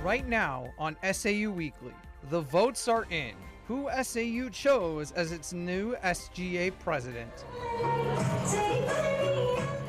Right now on SAU Weekly, the votes are in. Who SAU chose as its new SGA President.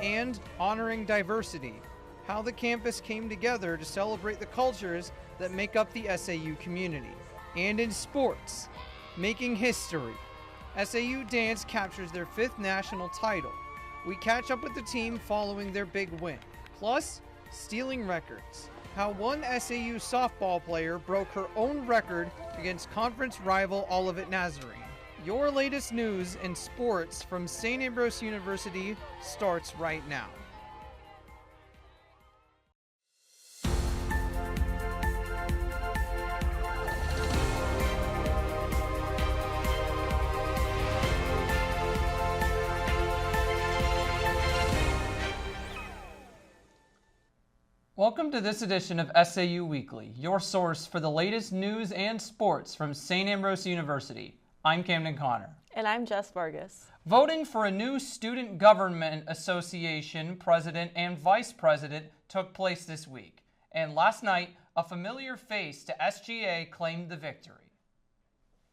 And honoring diversity, how the campus came together to celebrate the cultures that make up the SAU community. And in sports, making history, SAU Dance captures their 5th national title. We catch up with the team following their big win. Plus, stealing records, how one SAU softball player broke her own record against conference rival Olivet Nazarene. Your latest news in sports from St. Ambrose University starts right now. Welcome to this edition of SAU Weekly, your source for the latest news and sports from St. Ambrose University. I'm Camden Connor. And I'm Jess Vargas. Voting for a new Student Government Association president and vice president took place this week. And last night, a familiar face to SGA claimed the victory.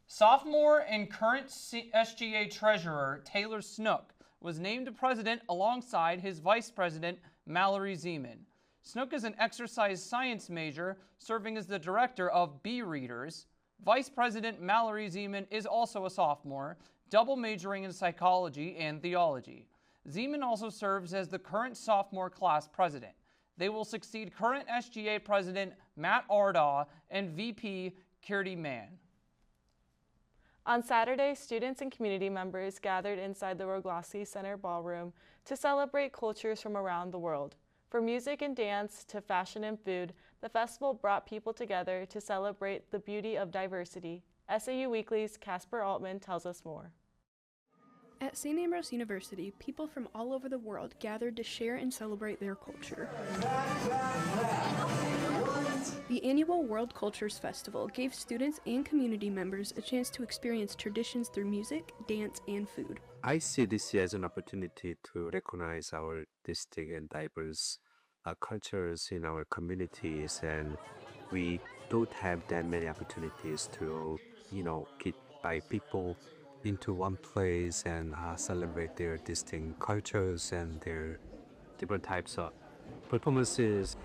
Sophomore and current SGA treasurer Taylor Snook was named president alongside his vice president Mallory Zeman. Snook is an exercise science major serving as the director of Bee Readers. Vice President Mallory Zeman is also a sophomore, double majoring in psychology and theology. Zeman also serves as the current sophomore class president. They will succeed current SGA President Matt Ardaugh and VP Kirti Mann. On Saturday, students and community members gathered inside the Roglossi Center ballroom to celebrate cultures from around the world. From music and dance to fashion and food, the festival brought people together to celebrate the beauty of diversity. SAU Weekly's Casper Altman tells us more. At St. Ambrose University, people from all over the world gathered to share and celebrate their culture. The annual World Cultures Festival gave students and community members a chance to experience traditions through music, dance, and food. I see this as an opportunity to recognize our distinct and diverse cultures in our communities, and we don't have that many opportunities to, get by people into one place and celebrate their distinct cultures and their different types of performances.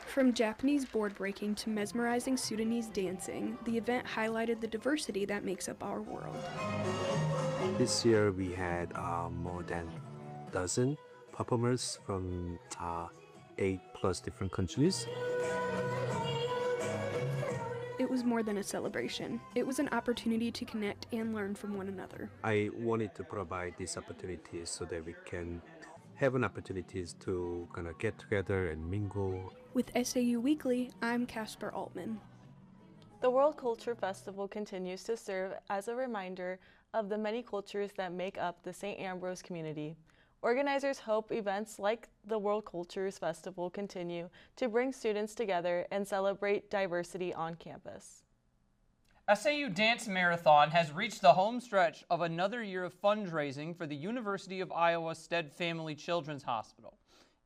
From Japanese board breaking to mesmerizing Sudanese dancing, the event highlighted the diversity that makes up our world. This year we had more than a dozen performers from 8+ different countries. It was more than a celebration. It was an opportunity to connect and learn from one another. I wanted to provide these opportunities so that we can have an opportunities to kind of get together and mingle. With SAU Weekly, I'm Casper Altman. The World Culture Festival continues to serve as a reminder of the many cultures that make up the St. Ambrose community. Organizers hope events like the World Cultures Festival continue to bring students together and celebrate diversity on campus. SAU Dance Marathon has reached the home stretch of another year of fundraising for the University of Iowa Stead Family Children's Hospital.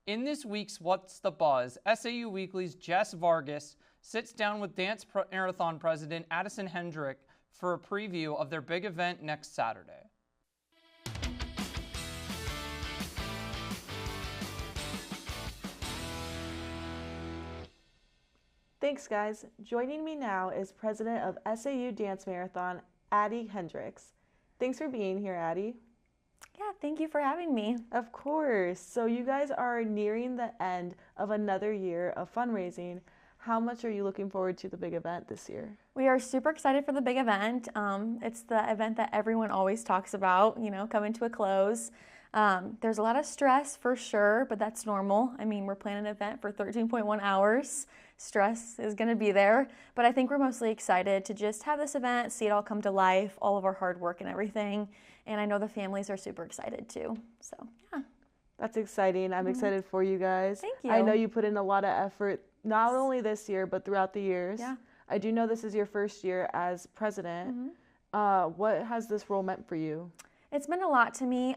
In this week's What's the Buzz, SAU Weekly's Jess Vargas sits down with Dance Marathon President Addison Hendrick for a preview of their big event next Saturday. Thanks, guys. Joining me now is President of SAU Dance Marathon, Addie Hendricks. Thanks for being here, Addie. Yeah, thank you for having me. Of course. So you guys are nearing the end of another year of fundraising. How much are you looking forward to the big event this year? We are super excited for the big event. It's the event that everyone always talks about, coming to a close. There's a lot of stress for sure, but that's normal. I mean, we're planning an event for 13.1 hours. Stress is going to be there, but I think we're mostly excited to just have this event, see it all come to life, all of our hard work and everything. And I know the families are super excited too. So, yeah. That's exciting. I'm excited for you guys. Thank you. I know you put in a lot of effort, not only this year, but throughout the years. Yeah. I do know this is your first year as president. What has this role meant for you? It's been a lot to me.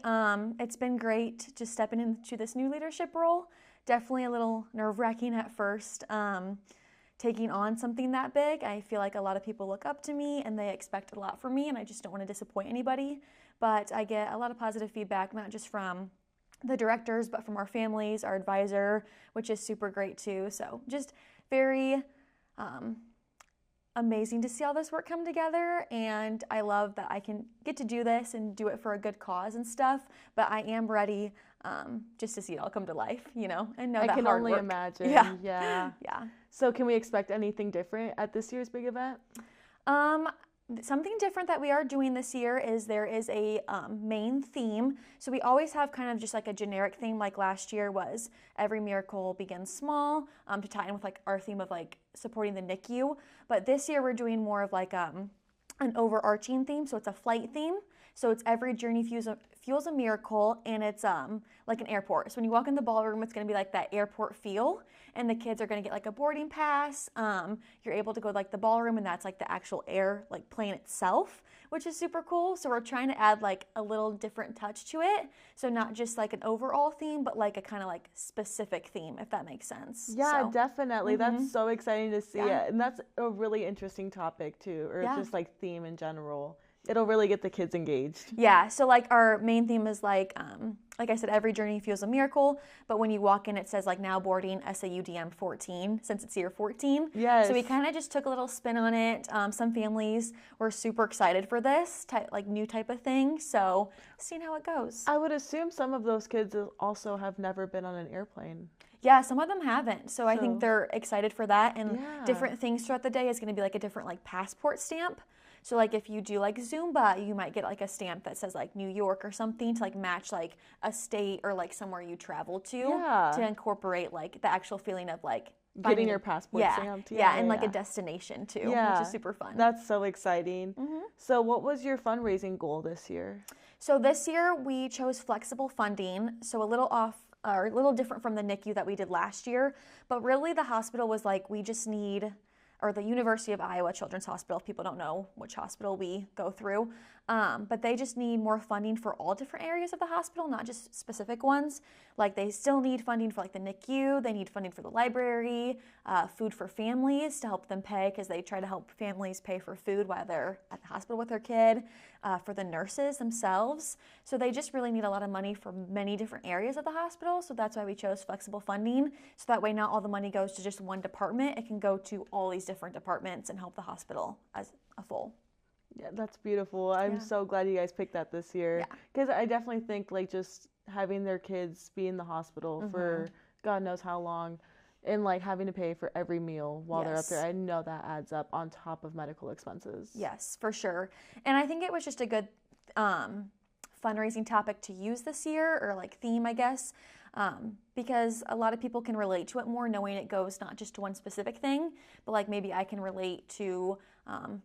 It's been great just stepping into this new leadership role. definitely a little nerve-wracking at first. Taking on something that big. I feel like a lot of people look up to me and they expect a lot from me, and I just don't want to disappoint anybody. But I get a lot of positive feedback, not just from the directors, but from our families, our advisor, which is super great too. So just very amazing to see all this work come together, and I love that I can get to do this and do it for a good cause and stuff, but I am ready just to see it all come to life, you know, and know that I can hard only work. imagine. Yeah. Yeah. So can we expect anything different at this year's big event? Something different that we are doing this year is there is a main theme. So we always have kind of just like a generic theme, like last year was Every Miracle Begins Small, to tie in with like our theme of like supporting the NICU. But this year we're doing more of like an overarching theme. So it's a flight theme. So it's Every Journey Fuels a Miracle, and it's like an airport. So when you walk in the ballroom, it's going to be like that airport feel, and the kids are going to get like a boarding pass. You're able to go to like the ballroom, and that's like the actual plane itself, which is super cool. So we're trying to add like a little different touch to it. So not just like an overall theme, but like a kind of like specific theme, if that makes sense. Yeah, so, definitely. That's so exciting to see it. And that's a really interesting topic too, or just like theme in general. It'll really get the kids engaged. Yeah, so like our main theme is like I said, Every Journey Fuels a Miracle, but when you walk in, it says like now boarding SAU 14, since it's year 14. Yes. So we kind of just took a little spin on it. Some families were super excited for this new type of thing, so seeing how it goes. I would assume some of those kids also have never been on an airplane. Yeah, some of them haven't, so I think they're excited for that, and different things throughout the day is going to be like a different like passport stamp. So like if you do like Zumba, you might get like a stamp that says like New York or something to like match like a state or like somewhere you traveled to incorporate like the actual feeling of like getting your passport stamped. And like a destination too, which is super fun. That's so exciting. So what was your fundraising goal this year? So this year we chose flexible funding, so a little different from the NICU that we did last year, but really the hospital was like, we just need, or the University of Iowa Children's Hospital, if people don't know which hospital we go through, but they just need more funding for all different areas of the hospital, not just specific ones. Like they still need funding for like the NICU, they need funding for the library, food for families to help them pay, because they try to help families pay for food while they're at the hospital with their kid, for the nurses themselves. So they just really need a lot of money for many different areas of the hospital, so that's why we chose flexible funding, so that way not all the money goes to just one department, it can go to all these different departments and help the hospital as a full. Yeah, that's beautiful. I'm so glad you guys picked that this year, because I definitely think like just having their kids be in the hospital for God knows how long, and like having to pay for every meal while they're up there, I know that adds up on top of medical expenses. Yes, for sure. And I think it was just a good fundraising topic to use this year, or like theme, I guess, because a lot of people can relate to it more, knowing it goes not just to one specific thing, but like maybe I can relate to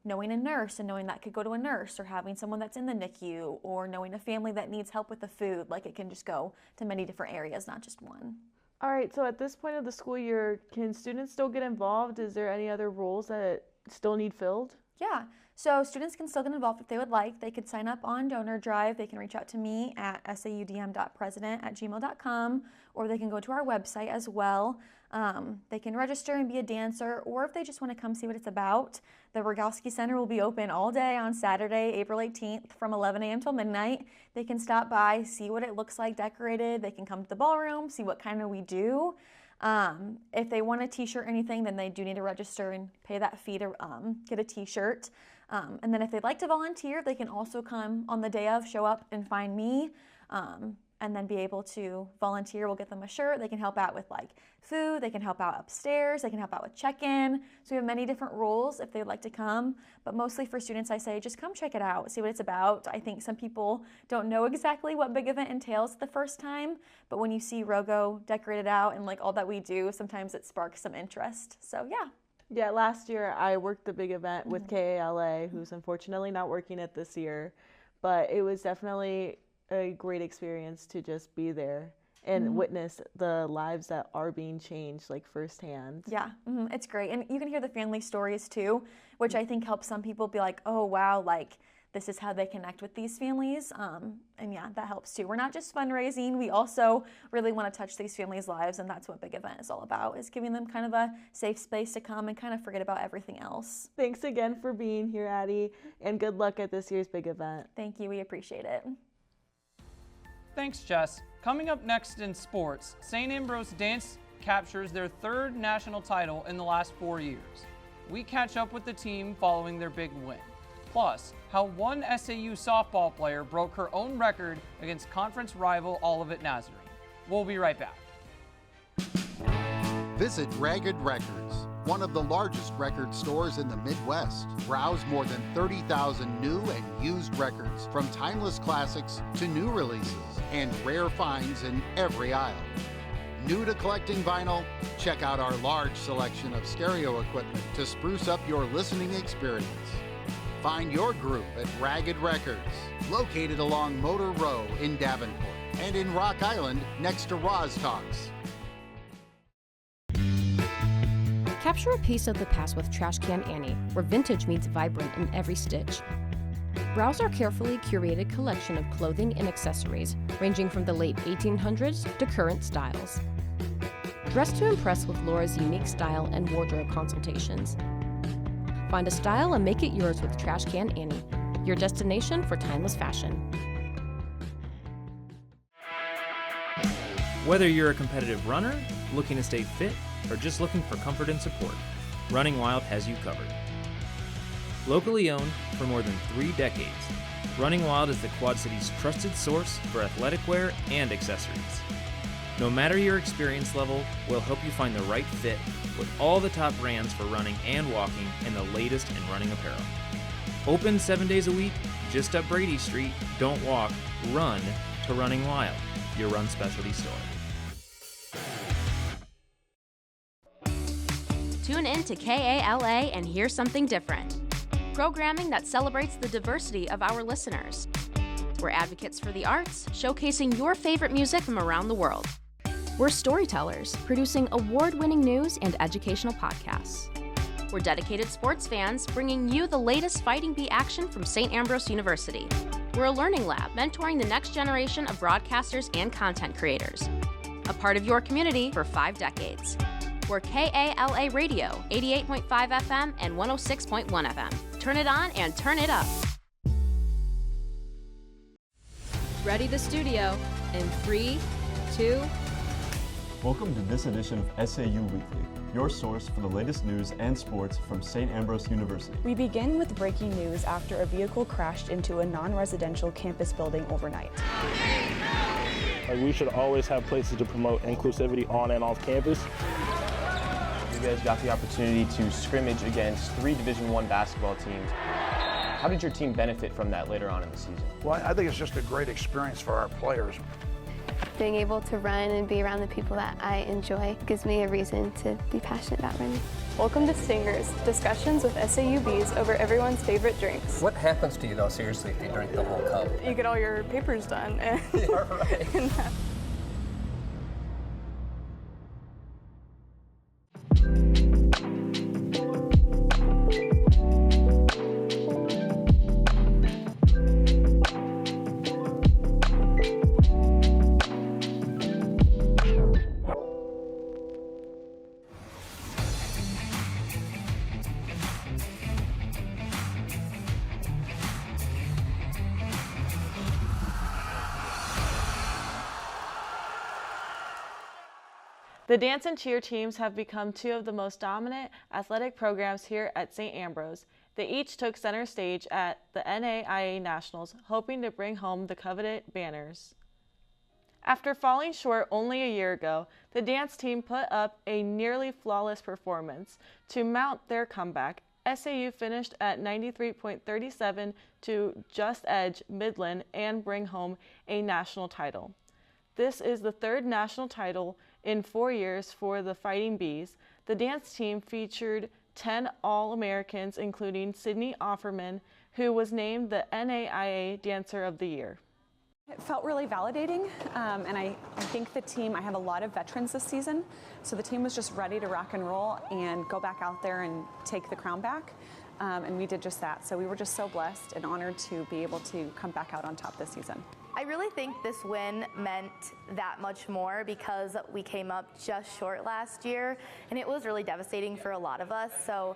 knowing a nurse and knowing that could go to a nurse, or having someone that's in the NICU, or knowing a family that needs help with the food. Like it can just go to many different areas, not just one. All right, so at this point of the school year, can students still get involved? Is there any other roles that still need filled? Yeah, so students can still get involved if they would like. They could sign up on Donor Drive. They can reach out to me at saudm.president@gmail.com, or they can go to our website as well. They can register and be a dancer, or if they just want to come see what it's about, the Rogowski Center will be open all day on Saturday, April 18th from 11 a.m. till midnight. They can stop by, see what it looks like decorated. They can come to the ballroom, see what kind of we do. If they want a t-shirt or anything, then they do need to register and pay that fee to get a t-shirt. And then if they'd like to volunteer, they can also come on the day of, show up and find me, and then be able to volunteer. We'll get them a shirt. They can help out with like food. They can help out upstairs. They can help out with check-in. So we have many different roles if they'd like to come, but mostly for students, I say, just come check it out, see what it's about. I think some people don't know exactly what big event entails the first time, but when you see Rogo decorated out and like all that we do, sometimes it sparks some interest. So yeah. Yeah, last year I worked the big event with KALA, who's unfortunately not working it this year, but it was definitely a great experience to just be there and witness the lives that are being changed like firsthand. Yeah, it's great. And you can hear the family stories too, which I think helps some people be like, oh wow, like this is how they connect with these families. And yeah, that helps too. We're not just fundraising, we also really want to touch these families' lives, and that's what Big Event is all about, is giving them kind of a safe space to come and kind of forget about everything else. Thanks again for being here, Addie, and good luck at this year's Big Event. Thank you, we appreciate it. Thanks, Jess. Coming up next in sports, St. Ambrose Dance captures their third national title in the last 4 years. We catch up with the team following their big win. Plus, how one SAU softball player broke her own record against conference rival Olivet Nazarene. We'll be right back. Visit Ragged Records, one of the largest record stores in the Midwest. Browse more than 30,000 new and used records, from timeless classics to new releases, and rare finds in every aisle. New to collecting vinyl? Check out our large selection of stereo equipment to spruce up your listening experience. Find your group at Ragged Records, located along Motor Row in Davenport and in Rock Island next to Roz Talks. Capture a piece of the past with Trash Can Annie, where vintage meets vibrant in every stitch. Browse our carefully curated collection of clothing and accessories, ranging from the late 1800s to current styles. Dress to impress with Laura's unique style and wardrobe consultations. Find a style and make it yours with Trash Can Annie, your destination for timeless fashion. Whether you're a competitive runner, looking to stay fit, or just looking for comfort and support, Running Wild has you covered. Locally owned for more than 3 decades, Running Wild is the Quad City's trusted source for athletic wear and accessories. No matter your experience level, we'll help you find the right fit with all the top brands for running and walking and the latest in running apparel. Open 7 days a week, just up Brady Street. Don't walk, run to Running Wild, your run specialty store. Tune in to KALA and hear something different. Programming that celebrates the diversity of our listeners. We're advocates for the arts, showcasing your favorite music from around the world. We're storytellers, producing award-winning news and educational podcasts. We're dedicated sports fans, bringing you the latest Fighting Bee action from St. Ambrose University. We're a learning lab, mentoring the next generation of broadcasters and content creators. A part of your community for 5 decades. We're KALA Radio, 88.5 FM and 106.1 FM. Turn it on and turn it up. Ready the studio in 3, 2. Welcome to this edition of SAU Weekly, your source for the latest news and sports from St. Ambrose University. We begin with breaking news after a vehicle crashed into a non-residential campus building overnight. We should always have places to promote inclusivity on and off campus. You guys got the opportunity to scrimmage against 3 Division I basketball teams. How did your team benefit from that later on in the season? Well, I think it's just a great experience for our players. Being able to run and be around the people that I enjoy gives me a reason to be passionate about running. Welcome to Stingers, discussions with SAU Bees over everyone's favorite drinks. What happens to you, though, seriously, if you drink the whole cup? You get all your papers done. And yeah, right. The dance and cheer teams have become 2 of the most dominant athletic programs here at St. Ambrose. They each took center stage at the NAIA Nationals, hoping to bring home the coveted banners. After falling short only a year ago, the dance team put up a nearly flawless performance to mount their comeback. SAU finished at 93.37 to just edge Midland and bring home a national title. This is the 3rd national title in 4 years for the Fighting Bees. The dance team featured 10 All-Americans, including Sydney Offerman, who was named the NAIA Dancer of the Year. It felt really validating, and I think the team, I have a lot of veterans this season, so the team was just ready to rock and roll and go back out there and take the crown back. and we did just that. So we were just so blessed and honored to be able to come back out on top this season. I really think this win meant that much more because we came up just short last year, and it was really devastating for a lot of us. So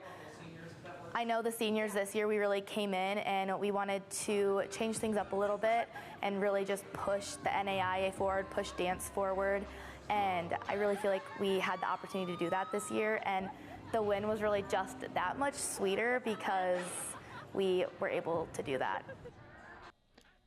I know the seniors this year, we really came in and we wanted to change things up a little bit and really just push the NAIA forward, push dance forward. And I really feel like we had the opportunity to do that this year. And the win was really just that much sweeter because we were able to do that.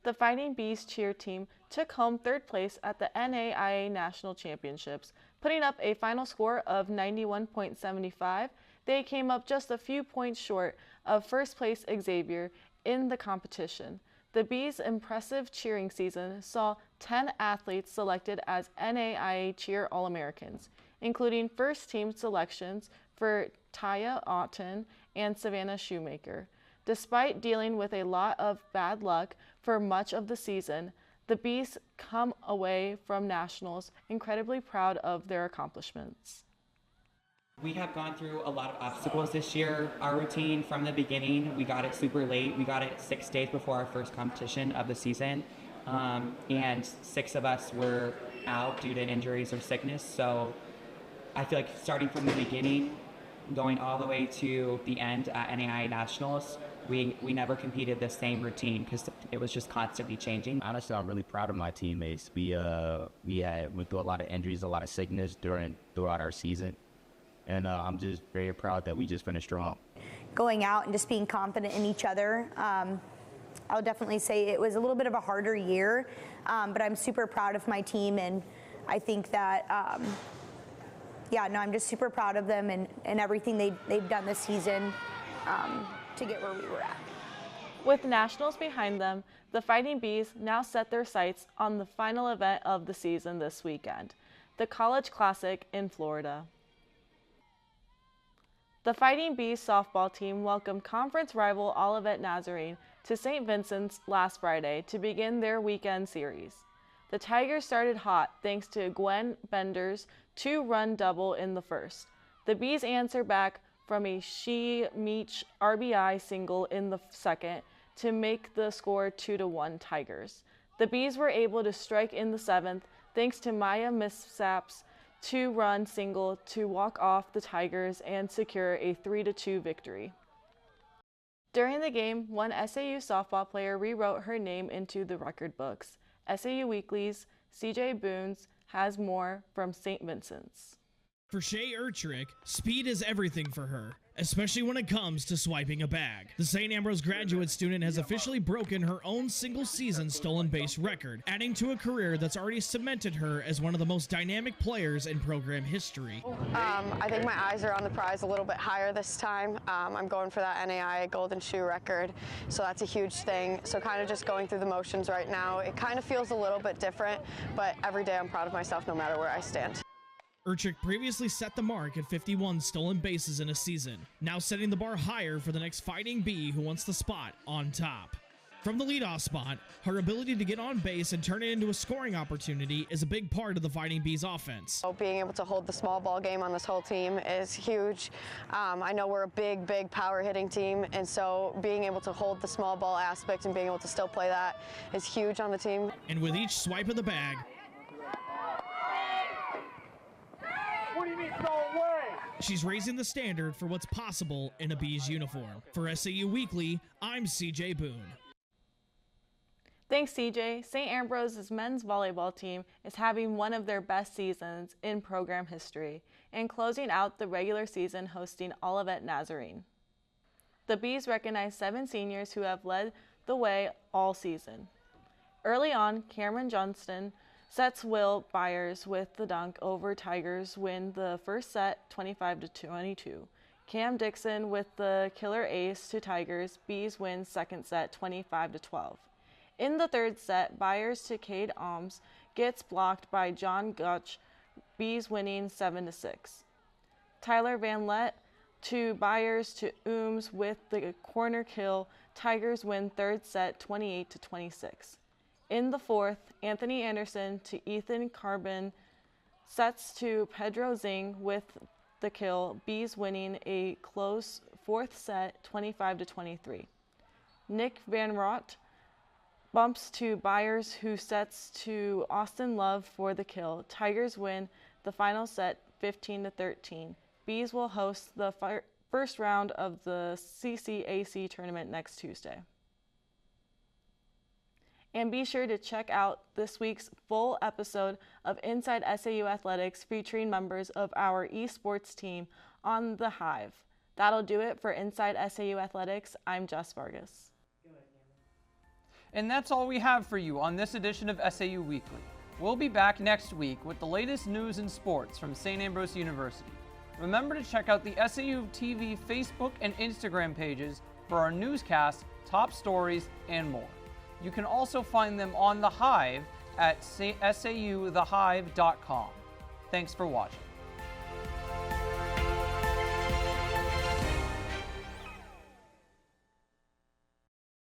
The Fighting Bees cheer team took home third place at the NAIA National Championships, putting up a final score of 91.75. They came up just a few points short of first place Xavier in the competition. The Bees' impressive cheering season saw 10 athletes selected as NAIA Cheer All-Americans, including first team selections for Taya Otten and Savannah Shoemaker. Despite dealing with a lot of bad luck for much of the season, the Bees come away from nationals incredibly proud of their accomplishments. We have gone through a lot of obstacles this year. Our routine from the beginning, we got it super late. We got it 6 days before our first competition of the season. And 6 of us were out due to injuries or sickness. So I feel like starting from the beginning, going all the way to the end at NAIA Nationals, we never competed the same routine because it was just constantly changing. Honestly, I'm really proud of my teammates. We went through a lot of injuries, a lot of sickness throughout our season. And I'm just very proud that we just finished strong. Going out and just being confident in each other. I would definitely say it was a little bit of a harder year, but I'm super proud of my team, and I think that, I'm just super proud of them and everything they've done this season to get where we were at. With nationals behind them, the Fighting Bees now set their sights on the final event of the season this weekend, the College Classic in Florida. The Fighting Bees softball team welcomed conference rival Olivet Nazarene to St. Vincent's last Friday to begin their weekend series. The Tigers started hot thanks to Gwen Bender's 2-run double in the first. The Bees answered back from a She-Meech RBI single in the second to make the score 2-1 Tigers. The Bees were able to strike in the seventh thanks to Maya Missap's 2-run single to walk off the Tigers and secure a 3-2 victory. During the game, one SAU softball player rewrote her name into the record books. SAU Weekly's CJ Boones has more from St. Vincent's. For Shay Urtrick, speed is everything for her, especially when it comes to swiping a bag. The St. Ambrose graduate student has officially broken her own single-season stolen base record, adding to a career that's already cemented her as one of the most dynamic players in program history. I think my eyes are on the prize a little bit higher this time. I'm going for that NAIA Golden Shoe record, so that's a huge thing. So kind of just going through the motions right now. It kind of feels a little bit different, but every day I'm proud of myself no matter where I stand. Urtrick previously set the mark at 51 stolen bases in a season, now setting the bar higher for the next Fighting Bee who wants the spot on top. From the leadoff spot, her ability to get on base and turn it into a scoring opportunity is a big part of the Fighting Bees offense. So being able to hold the small ball game on this whole team is huge. I know we're a big power hitting team, and so being able to hold the small ball aspect and being able to still play that is huge on the team. And with each swipe of the bag, she's raising the standard for what's possible in a Bees uniform. For SAU Weekly, I'm CJ Boone. Thanks, CJ. St. Ambrose's men's volleyball team is having one of their best seasons in program history and closing out the regular season hosting Olivet Nazarene. The Bees recognize 7 seniors who have led the way all season. Early on, Cameron Johnston sets Will Byers with the dunk over Tigers win the first set 25-22. Cam Dixon with the killer ace to Tigers. Bees win second set 25-12. In the third set, Byers to Cade Alms gets blocked by John Gutch. Bees winning 7-6. Tyler Van Lett to Byers to Ooms with the corner kill. Tigers win third set 28-26. In the fourth, Anthony Anderson to Ethan Carbon sets to Pedro Zing with the kill. Bees winning a close fourth set 25-23. Nick Van Rott bumps to Byers, who sets to Austin Love for the kill. Tigers win the final set 15-13. Bees will host the first round of the CCAC tournament next Tuesday. And be sure to check out this week's full episode of Inside SAU Athletics featuring members of our esports team on The Hive. That'll do it for Inside SAU Athletics. I'm Jess Vargas. And that's all we have for you on this edition of SAU Weekly. We'll be back next week with the latest news in sports from St. Ambrose University. Remember to check out the SAU TV Facebook and Instagram pages for our newscasts, top stories, and more. You can also find them on The Hive at sauthehive.com. Thanks for watching.